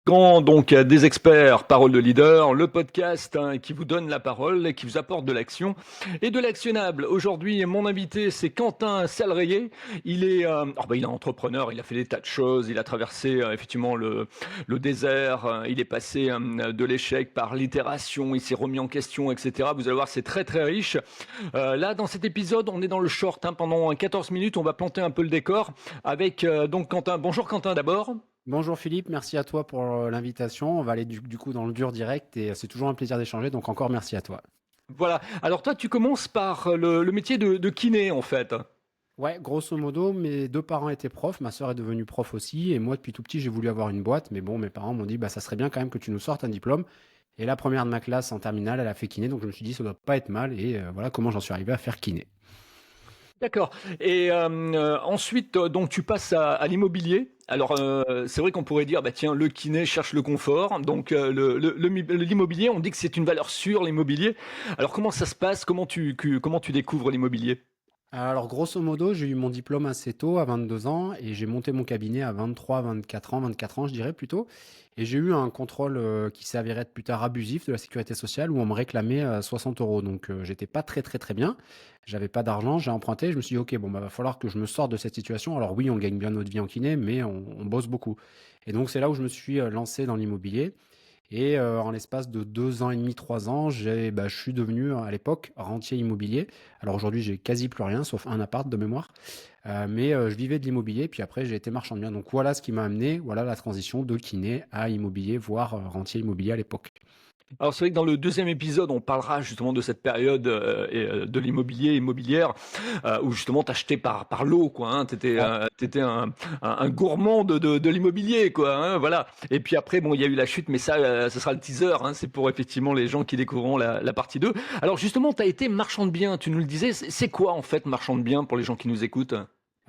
Quand donc des experts, parole de leader, le podcast qui vous donne la parole et qui vous apporte de l'action et de l'actionnable. Aujourd'hui, mon invité, c'est Quentin Salrier. Il est entrepreneur, il a fait des tas de choses, il a traversé effectivement le désert, il est passé de l'échec par l'itération, il s'est remis en question, etc. Vous allez voir, c'est très très riche. Là, dans cet épisode, on est dans le short. Pendant 14 minutes, on va planter un peu le décor avec donc Quentin. Bonjour Quentin d'abord. Bonjour Philippe, merci à toi pour l'invitation. On va aller du coup dans le dur direct et c'est toujours un plaisir d'échanger, donc encore merci à toi. Voilà. Alors toi, tu commences par le métier de kiné, en fait. Ouais, grosso modo, mes deux parents étaient profs, ma sœur est devenue prof aussi, et moi depuis tout petit j'ai voulu avoir une boîte, mais bon, mes parents m'ont dit bah ça serait bien quand même que tu nous sortes un diplôme. Et la première de ma classe en terminale, elle a fait kiné, donc je me suis dit ça doit pas être mal, et voilà comment j'en suis arrivé à faire kiné. D'accord. Et ensuite, donc tu passes à l'immobilier. Alors, c'est vrai qu'on pourrait dire, bah tiens, le kiné cherche le confort. Donc, l'immobilier, on dit que c'est une valeur sûre, l'immobilier. Alors, comment ça se passe? Comment tu découvres l'immobilier? Alors, grosso modo, j'ai eu mon diplôme assez tôt, à 22 ans, et j'ai monté mon cabinet à 23, 24 ans, je dirais plutôt. Et j'ai eu un contrôle qui s'est avéré être plus tard abusif de la sécurité sociale où on me réclamait 60 euros. Donc, j'étais pas très, très, très bien. J'avais pas d'argent, j'ai emprunté. Je me suis dit, OK, bon, bah, va falloir que je me sorte de cette situation. Alors, oui, on gagne bien notre vie en kiné, mais on bosse beaucoup. Et donc, c'est là où je me suis lancé dans l'immobilier. Et en l'espace de 2 ans et demi, 3 ans, je suis devenu à l'époque rentier immobilier. Alors aujourd'hui, j'ai quasi plus rien, sauf un appart de mémoire. Mais je vivais de l'immobilier, puis après j'ai été marchand de biens. Donc voilà ce qui m'a amené, voilà la transition de kiné à immobilier, voire rentier immobilier à l'époque. Alors c'est vrai que dans le deuxième épisode, on parlera justement de cette période de l'immobilier immobilière où justement t'achetais par lot quoi. T'étais Ouais. t'étais un gourmand de l'immobilier quoi. Voilà. Et puis après bon il y a eu la chute, mais ça ce sera le teaser. C'est pour effectivement les gens qui découvriront la partie 2. Alors justement t'as été marchand de biens. Tu nous le disais. C'est quoi en fait marchand de biens pour les gens qui nous écoutent?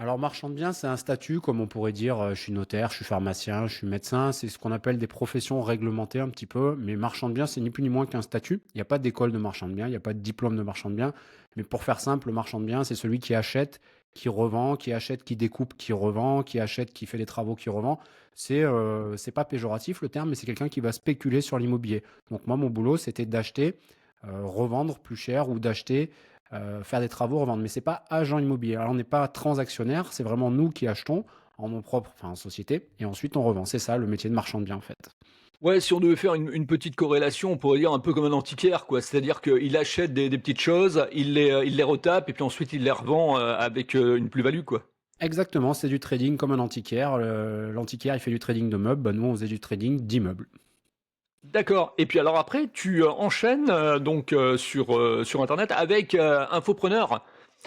Alors, marchand de biens, c'est un statut, comme on pourrait dire, je suis notaire, je suis pharmacien, je suis médecin, c'est ce qu'on appelle des professions réglementées un petit peu, mais marchand de biens, c'est ni plus ni moins qu'un statut. Il n'y a pas d'école de marchand de biens, il n'y a pas de diplôme de marchand de biens, mais pour faire simple, le marchand de biens, c'est celui qui achète, qui revend, qui achète, qui découpe, qui revend, qui achète, qui fait des travaux, qui revend. C'est pas péjoratif le terme, mais c'est quelqu'un qui va spéculer sur l'immobilier. Donc moi, mon boulot, c'était d'acheter, revendre plus cher ou d'acheter faire des travaux, revendre. Mais c'est pas agent immobilier. Alors on n'est pas transactionnaire, c'est vraiment nous qui achetons en nom propre, enfin en société, et ensuite on revend. C'est ça le métier de marchand de biens en fait. Ouais, si on devait faire une petite corrélation, on pourrait dire un peu comme un antiquaire, quoi. C'est-à-dire qu'il achète des petites choses, il les retape et puis ensuite il les revend avec une plus-value, quoi. Exactement, c'est du trading comme un antiquaire. L'antiquaire il fait du trading de meubles, bah, nous on faisait du trading d'immeubles. D'accord. Et puis alors après, tu enchaînes donc sur Internet avec Infopreneur.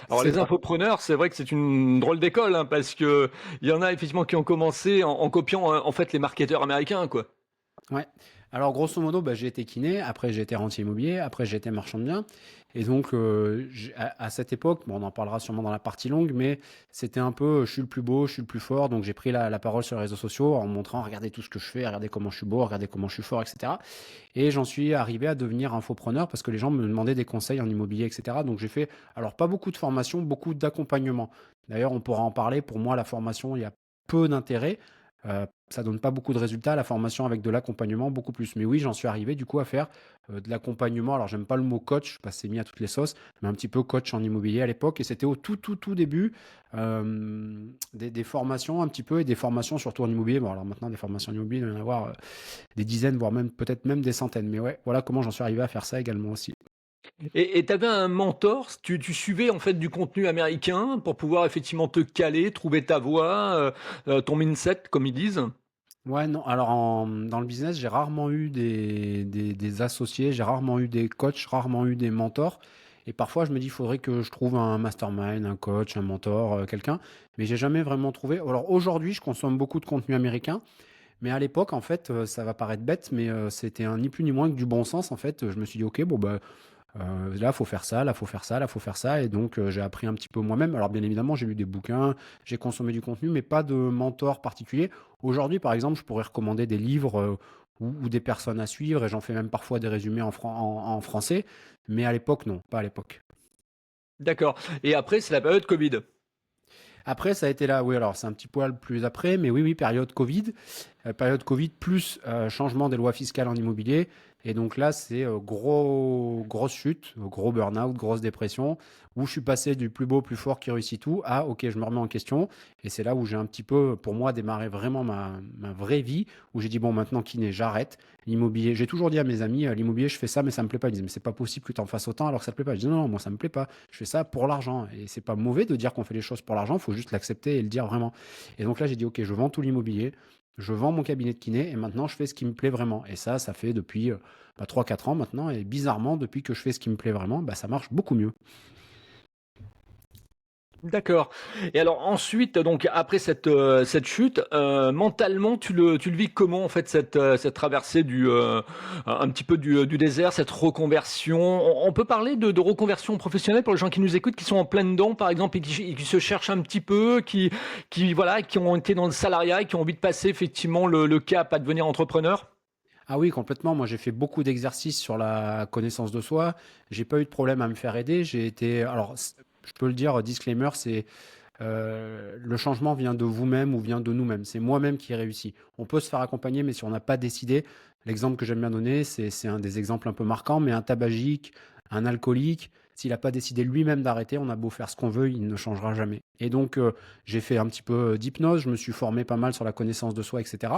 Alors C'est les ça. infopreneurs, c'est vrai que c'est une drôle d'école parce que il y en a effectivement qui ont commencé en copiant en fait les marketeurs américains, quoi. Ouais. Alors grosso modo, bah, j'ai été kiné, après j'ai été rentier immobilier, après j'ai été marchand de biens. Et donc à cette époque, bon, on en parlera sûrement dans la partie longue, mais c'était un peu je suis le plus beau, je suis le plus fort. Donc j'ai pris la parole sur les réseaux sociaux en montrant regardez tout ce que je fais, regardez comment je suis beau, regardez comment je suis fort, etc. Et j'en suis arrivé à devenir infopreneur parce que les gens me demandaient des conseils en immobilier, etc. Donc j'ai fait alors pas beaucoup de formation, beaucoup d'accompagnement. D'ailleurs, on pourra en parler. Pour moi, la formation, il y a peu d'intérêt. Ça donne pas beaucoup de résultats, la formation avec de l'accompagnement, beaucoup plus. Mais oui, j'en suis arrivé du coup à faire de l'accompagnement. Alors, j'aime pas le mot coach parce que c'est mis à toutes les sauces, mais un petit peu coach en immobilier à l'époque. Et c'était au tout début des formations un petit peu et des formations surtout en immobilier. Bon, alors maintenant, des formations en immobilier, il doit y en avoir des dizaines, voire même peut-être même des centaines. Mais ouais, voilà comment j'en suis arrivé à faire ça également aussi. Et tu avais un mentor, tu suivais en fait du contenu américain pour pouvoir effectivement te caler, trouver ta voie, ton mindset comme ils disent? Ouais, non, alors dans le business, j'ai rarement eu des associés, j'ai rarement eu des coachs, rarement eu des mentors. Et parfois, je me dis, il faudrait que je trouve un mastermind, un coach, un mentor, quelqu'un. Mais j'ai jamais vraiment trouvé. Alors aujourd'hui, je consomme beaucoup de contenu américain. Mais à l'époque, en fait, ça va paraître bête, mais c'était un ni plus ni moins que du bon sens. En fait, je me suis dit, ok, bon, bah, là, faut faire ça, là, faut faire ça, là, faut faire ça. Et donc, j'ai appris un petit peu moi-même. Alors, bien évidemment, j'ai lu des bouquins, j'ai consommé du contenu, mais pas de mentor particulier. Aujourd'hui, par exemple, je pourrais recommander des livres ou des personnes à suivre, et j'en fais même parfois des résumés en français. Mais à l'époque, non, pas à l'époque. D'accord. Et après, c'est la période Covid. Après, ça a été là, oui, alors c'est un petit poil plus après, mais oui, oui, période Covid plus changement des lois fiscales en immobilier. Et donc là, c'est grosse chute, gros burn-out, grosse dépression, où je suis passé du plus beau, plus fort qui réussit tout à OK, je me remets en question. Et c'est là où j'ai un petit peu, pour moi, démarré vraiment ma vraie vie, où j'ai dit, bon, maintenant, kiné, j'arrête. L'immobilier, j'ai toujours dit à mes amis, l'immobilier, je fais ça, mais ça me plaît pas. Ils disaient, mais c'est pas possible que tu en fasses autant alors que ça te plaît pas. Je dis, non, non, moi, ça me plaît pas. Je fais ça pour l'argent. Et c'est pas mauvais de dire qu'on fait les choses pour l'argent, il faut juste l'accepter et le dire vraiment. Et donc là, j'ai dit, OK, je vends tout l'immobilier, je vends mon cabinet de kiné et maintenant, je fais ce qui me plaît vraiment. Et ça fait depuis 3-4 ans maintenant. Et bizarrement, depuis que je fais ce qui me plaît vraiment, ça marche beaucoup mieux. D'accord. Et alors ensuite, donc après cette chute, mentalement, tu le vis comment en fait cette traversée un petit peu du désert, cette reconversion? On peut parler de reconversion professionnelle pour les gens qui nous écoutent, qui sont en plein dedans, par exemple, et qui se cherchent un petit peu, voilà, qui ont été dans le salariat et qui ont envie de passer effectivement le cap à devenir entrepreneur? Ah oui, complètement. Moi, j'ai fait beaucoup d'exercices sur la connaissance de soi. J'ai pas eu de problème à me faire aider. J'ai été, alors, je peux le dire, disclaimer, c'est le changement vient de vous-même ou vient de nous-mêmes. C'est moi-même qui ai réussi. On peut se faire accompagner, mais si on n'a pas décidé, l'exemple que j'aime bien donner, c'est un des exemples un peu marquants, mais un tabagique, un alcoolique, s'il n'a pas décidé lui-même d'arrêter, on a beau faire ce qu'on veut, il ne changera jamais. Et donc, j'ai fait un petit peu d'hypnose, je me suis formé pas mal sur la connaissance de soi, etc.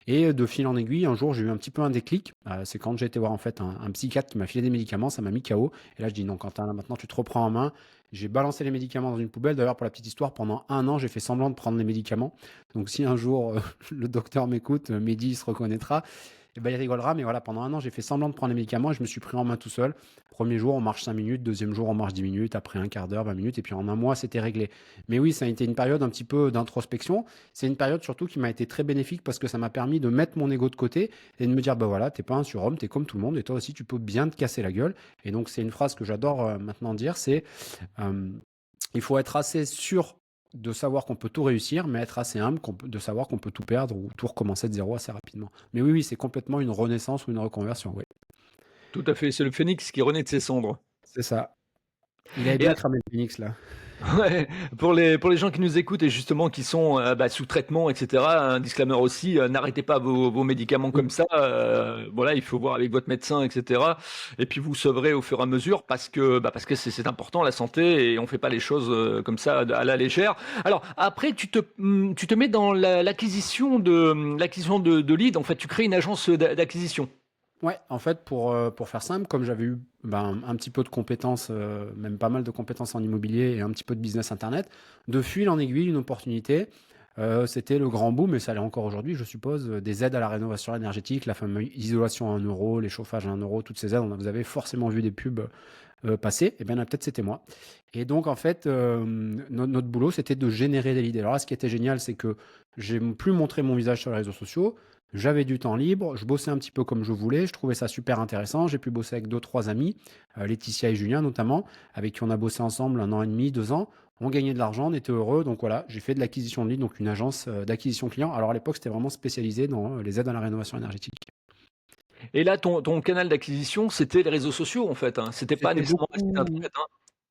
Et de fil en aiguille, un jour, j'ai eu un petit peu un déclic. C'est quand j'ai été voir en fait un psychiatre qui m'a filé des médicaments, ça m'a mis KO. Et là, je dis non, Quentin, là, maintenant, tu te reprends en main. J'ai balancé les médicaments dans une poubelle. D'ailleurs, pour la petite histoire, pendant un an, j'ai fait semblant de prendre les médicaments. Donc, si un jour le docteur m'écoute, Mehdi il se reconnaîtra, et ben, il rigolera. Mais voilà, pendant un an, j'ai fait semblant de prendre les médicaments et je me suis pris en main tout seul. Premier jour, on marche 5 minutes. Deuxième jour, on marche 10 minutes. Après un quart d'heure, 20 minutes. Et puis en un mois, c'était réglé. Mais oui, ça a été une période un petit peu d'introspection. C'est une période surtout qui m'a été très bénéfique parce que ça m'a permis de mettre mon ego de côté et de me dire, bah voilà, t'es pas un surhomme, t'es comme tout le monde et toi aussi, tu peux bien te casser la gueule. Et donc, c'est une phrase que j'adore maintenant dire, c'est euh, il faut être assez sûr de savoir qu'on peut tout réussir, mais être assez humble de savoir qu'on peut tout perdre ou tout recommencer de zéro assez rapidement. Mais oui, oui, c'est complètement une renaissance ou une reconversion, oui. Tout à fait, c'est le phénix qui renaît de ses cendres. C'est ça. Il avait Et bien cramé le phoenix, là. Ouais, pour les gens qui nous écoutent et justement qui sont, sous traitement et cetera, un disclaimer aussi, n'arrêtez pas vos médicaments Oui. comme ça, voilà, il faut voir avec votre médecin et cetera et puis vous sauverez au fur et à mesure parce que c'est important la santé et on fait pas les choses, comme ça à la légère. Alors après tu te mets dans l'acquisition de leads, en fait, tu crées une agence, d'acquisition? Ouais, en fait, pour faire simple, comme j'avais eu un petit peu de compétences, même pas mal de compétences en immobilier et un petit peu de business internet, de fil en aiguille, une opportunité. C'était le grand boom, et ça l'est encore aujourd'hui, je suppose, des aides à la rénovation énergétique, la fameuse isolation à 1 euro, les chauffages à 1 euro, toutes ces aides, vous avez forcément vu des pubs passer, et bien peut-être c'était moi. Et donc en fait, notre boulot, c'était de générer des leads. Alors là, ce qui était génial, c'est que j'ai plus montré mon visage sur les réseaux sociaux, j'avais du temps libre, je bossais un petit peu comme je voulais, je trouvais ça super intéressant, j'ai pu bosser avec 2, 3 amis, Laetitia et Julien notamment, avec qui on a bossé ensemble 1 an et demi, 2 ans, on gagnait de l'argent, on était heureux, donc voilà, j'ai fait de l'acquisition de leads, donc une agence d'acquisition client. Alors à l'époque, c'était vraiment spécialisé dans les aides à la rénovation énergétique. Et là ton canal d'acquisition, c'était les réseaux sociaux, en fait, hein? C'était pas C'était nécessairement un site beaucoup internet, hein?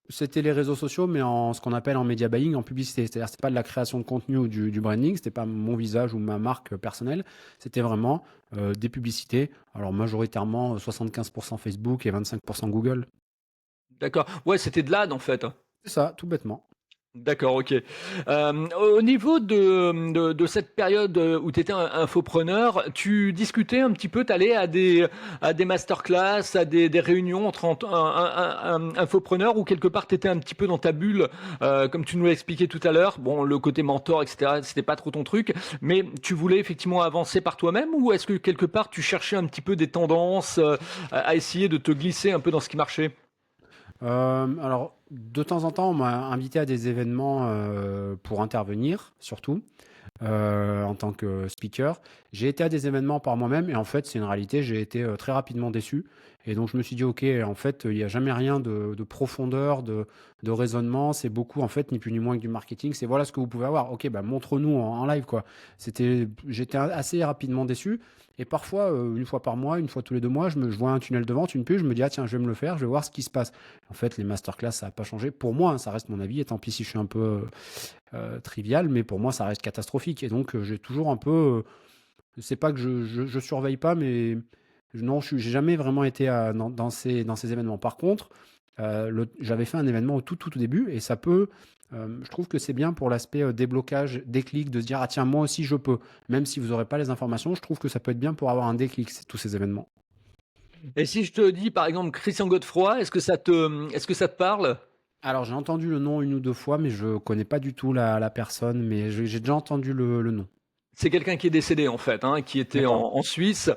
C'était les réseaux sociaux, mais en ce qu'on appelle en media buying, en publicité. C'est-à-dire, c'est pas de la création de contenu ou du branding, c'était pas mon visage ou ma marque personnelle, c'était vraiment des publicités. Alors majoritairement 75% Facebook et 25% Google. D'accord. Ouais, c'était de l'ad, en fait, hein? C'est ça, tout bêtement. D'accord, OK. Au niveau de cette période, où tu étais un infopreneur, tu discutais un petit peu, tu allais à des masterclass, à des réunions entre infopreneurs ou quelque part tu étais un petit peu dans ta bulle, comme tu nous l'as expliqué tout à l'heure? Bon, le côté mentor et cetera, c'était pas trop ton truc, mais tu voulais effectivement avancer par toi-même ou est-ce que quelque part tu cherchais un petit peu des tendances, à essayer de te glisser un peu dans ce qui marchait? Alors, de temps en temps, on m'a invité à des événements pour intervenir, surtout. En tant que speaker. J'ai été à des événements par moi-même et en fait, c'est une réalité, j'ai été très rapidement déçu. Et donc, je me suis dit, OK, en fait, il n'y a jamais rien de profondeur, de raisonnement. C'est beaucoup, en fait, ni plus ni moins que du marketing. C'est voilà ce que vous pouvez avoir. OK, bah, montre-nous en live, quoi. J'étais assez rapidement déçu. Et parfois, une fois par mois, une fois tous les 2 mois, je vois un tunnel de vente, une pub, je me dis, ah tiens, je vais me le faire, je vais voir ce qui se passe. En fait, les masterclass, ça n'a pas changé. Pour moi, hein, ça reste mon avis, et tant pis si je suis un peu trivial, mais pour moi, ça reste catastrophique. Et donc, j'ai toujours un peu. C'est pas que je surveille pas, mais non, j'ai jamais vraiment été dans ces événements. Par contre, j'avais fait un événement au tout début, et ça peut. Je trouve que c'est bien pour l'aspect déblocage, déclic, de se dire, ah tiens, moi aussi je peux. Même si vous n'aurez pas les informations, je trouve que ça peut être bien pour avoir un déclic, tous ces événements. Et si je te dis par exemple Christian Godefroy, est-ce que ça te parle? Alors, j'ai entendu le nom une ou deux fois, mais je connais pas du tout la personne, mais j'ai déjà entendu le nom. C'est quelqu'un qui est décédé en fait, hein, qui était D'accord. en Suisse.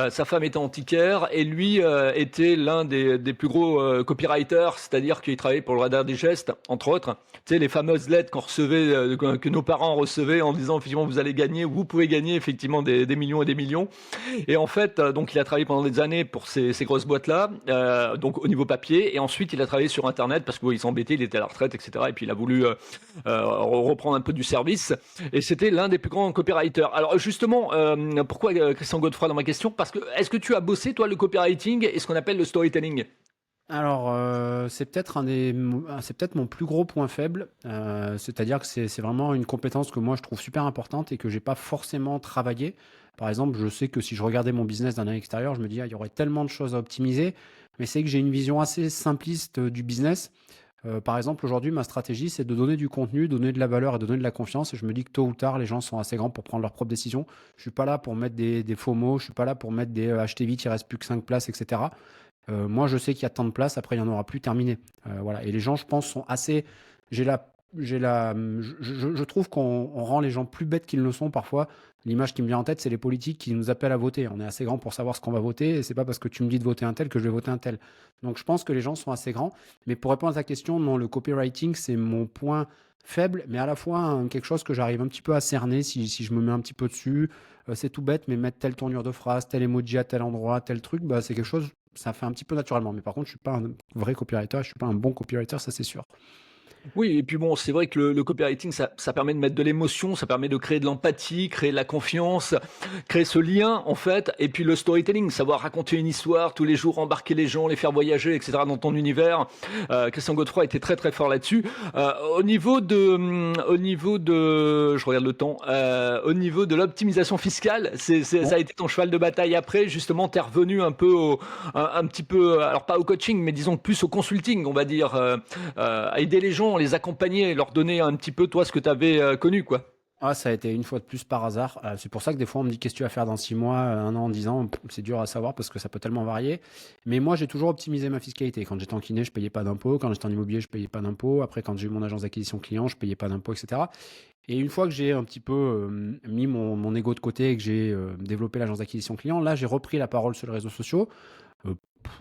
Sa femme était antiquaire et lui était l'un des plus gros copywriters, c'est-à-dire qu'il travaillait pour le Radar Digest, entre autres. Tu sais, les fameuses lettres qu'on recevait, que nos parents recevaient en disant effectivement vous allez gagner, vous pouvez gagner effectivement des millions et des millions. Et en fait, donc il a travaillé pendant des années pour ces grosses boîtes-là, donc au niveau papier. Et ensuite, il a travaillé sur Internet parce qu'il s'embêtait, il était à la retraite, etc. Et puis il a voulu reprendre un peu du service. Et c'était l'un des plus grands copywriters. Alors justement, pourquoi Christian Godefroy dans ma question? Parce que est-ce que tu as bossé toi le copywriting et ce qu'on appelle le storytelling? Alors, c'est peut-être mon plus gros point faible. C'est-à-dire que c'est vraiment une compétence que moi je trouve super importante et que j'ai pas forcément travaillé. Par exemple, je sais que si je regardais mon business d'un œil extérieur, je me dis, ah, il y aurait tellement de choses à optimiser, mais c'est que j'ai une vision assez simpliste du business. Par exemple, aujourd'hui, ma stratégie, c'est de donner du contenu, donner de la valeur et donner de la confiance. Et je me dis que tôt ou tard, les gens sont assez grands pour prendre leurs propres décisions. Je suis pas là pour mettre des faux mots, je suis pas là pour mettre des achetez vite, il reste plus que 5 places, etc. Moi, je sais qu'il y a tant de places, après, il n'y en aura plus, terminé. Voilà. Et les gens, je pense, sont assez. J'ai la. J'ai la, je trouve qu'on rend les gens plus bêtes qu'ils ne sont parfois. L'image qui me vient en tête, c'est les politiques qui nous appellent à voter. On est assez grand pour savoir ce qu'on va voter, et c'est pas parce que tu me dis de voter un tel que je vais voter un tel. Donc je pense que les gens sont assez grands. Mais pour répondre à ta question, non, le copywriting, c'est mon point faible, mais à la fois quelque chose que j'arrive un petit peu à cerner si je me mets un petit peu dessus. C'est tout bête, mais mettre telle tournure de phrase, tel emoji à tel endroit, tel truc, bah, c'est quelque chose, ça fait un petit peu naturellement. Mais par contre, je suis pas un vrai copywriter, je suis pas un bon copywriter, ça c'est sûr. Oui, et puis bon, c'est vrai que le copywriting, ça permet de mettre de l'émotion, ça permet de créer de l'empathie, créer de la confiance, créer ce lien en fait. Et puis le storytelling, savoir raconter une histoire tous les jours, embarquer les gens, les faire voyager, etc. dans ton univers. Christian Godefroy était très très fort là-dessus. Au niveau de, je regarde le temps, au niveau de l'optimisation fiscale, Bon. ça a été ton cheval de bataille après. Justement, t'es revenu un peu un petit peu, alors pas au coaching, mais disons plus au consulting, on va dire, à aider les gens, les accompagner, leur donner un petit peu toi ce que tu avais connu quoi. Ah, ça a été une fois de plus par hasard. C'est pour ça que des fois on me dit qu'est-ce que tu vas faire dans 6 mois, 1 an, 10 ans. C'est dur à savoir parce que ça peut tellement varier. Mais moi, j'ai toujours optimisé ma fiscalité. Quand j'étais en kiné, je payais pas d'impôts. Quand j'étais en immobilier, je payais pas d'impôts. Après, quand j'ai eu mon agence d'acquisition client, je payais pas d'impôts, etc. Et une fois que j'ai un petit peu mis mon ego de côté et que j'ai développé l'agence d'acquisition client, là, j'ai repris la parole sur les réseaux sociaux.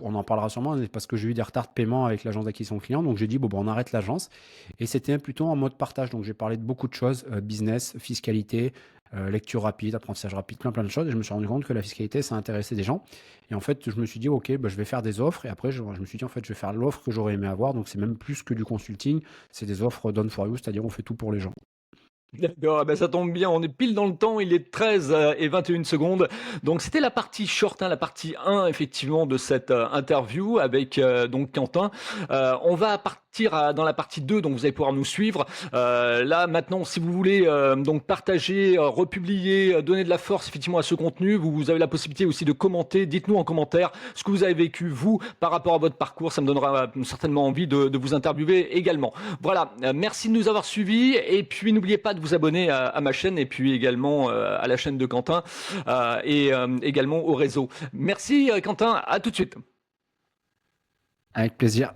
On en parlera sûrement parce que j'ai eu des retards de paiement avec l'agence d'acquisition client. Donc j'ai dit, bon, on arrête l'agence. Et c'était plutôt en mode partage. Donc j'ai parlé de beaucoup de choses, business, fiscalité, lecture rapide, apprentissage rapide, plein de choses. Et je me suis rendu compte que la fiscalité, ça intéressait des gens. Et en fait, je me suis dit, OK, bah, je vais faire des offres. Et après, je me suis dit, en fait, je vais faire l'offre que j'aurais aimé avoir. Donc c'est même plus que du consulting. C'est des offres done for you, c'est-à-dire on fait tout pour les gens. D'accord, ah ben ça tombe bien, on est pile dans le temps, il est 13 et 21 secondes. Donc c'était la partie short, hein, la partie 1 effectivement de cette interview avec donc Quentin. On va partir dans la partie 2, donc vous allez pouvoir nous suivre. Là maintenant, si vous voulez donc partager, republier, donner de la force effectivement à ce contenu, vous avez la possibilité aussi de commenter. Dites-nous en commentaire ce que vous avez vécu vous par rapport à votre parcours, ça me donnera certainement envie de vous interviewer également. Voilà, merci de nous avoir suivis et puis n'oubliez pas de vous abonner à ma chaîne et puis également à la chaîne de Quentin et également au réseau. Merci Quentin, à tout de suite. Avec plaisir.